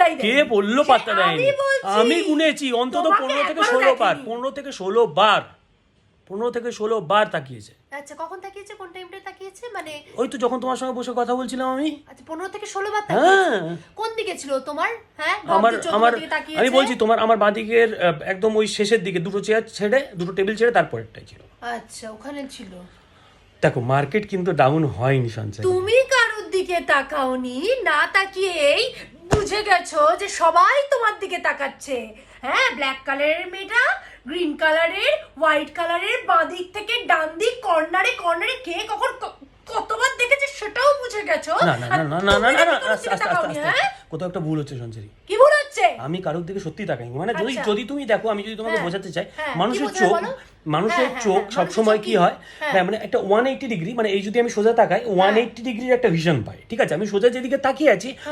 পাত্তাই দেয়। কে বললো পাত্তা দেয়নি? আমি গুনেছি অন্তত 15 থেকে 16 বার 15 থেকে 16 বার তাকিয়েছে। আচ্ছা, কখন তাকিয়েছে, কোন টাইমটা তাকিয়েছে, মানে ওই তো যখন তোমার সঙ্গে বসে কথা বলছিলাম আমি। আচ্ছা 15 থেকে 16 বার তাকিয়েছে। কোন দিকে ছিল তোমার? হ্যাঁ, আমি বলছি তোমার আমার বাঁদিকের একদম ওই শেষের দিকে দুটো চেয়ার ছেড়ে, দুটো টেবিল ছেড়ে তারপরেরটাই ছিল। আচ্ছা, ওখানে ছিল। দেখো মার্কেট কিন্তু ডাউন হয়নি সঞ্চয়। তুমি কারোর দিকে তাকাওনি, না তাকিয়েই বুঝে গেছো যে সবাই তোমার দিকে তাকাচ্ছে। হ্যাঁ, ব্ল্যাক কালারের মেয়েটা, গ্রিন কালারের, হোয়াইট কালারের, বাঁ দিক থেকে ডান দিক, কর্নারে কর্নারে কে কখন কতবার দেখেছে সেটাও বুঝে গেছো। না না না না না না না আস্তে আস্তে আস্তে কোথাও একটা ভুল হচ্ছে সঞ্চয়। কি ভুল হচ্ছে? আমি কারোর দিকে সত্যি তাকাইনি, মানে যদি আচ্ছা। যদি তুমি দেখো, আমি যদি তোমাকে বোঝাতে চাই, হ্যাঁ, মানুষের কি বোঝাবে চোখ বলো? মানুষের হ্যাঁ, চোখ হ্যাঁ, সবসময় মানুষের কি চোখ হয়, হ্যাঁ। হ্যাঁ মানে একটা 180 ডিগ্রি, মানে এই যদি আমি সোজা তাকাই 180 ডিগ্রির একটা ভিশন পাই, ঠিক আছে? আমি সোজা যেদিকে তাকিয়ে আছি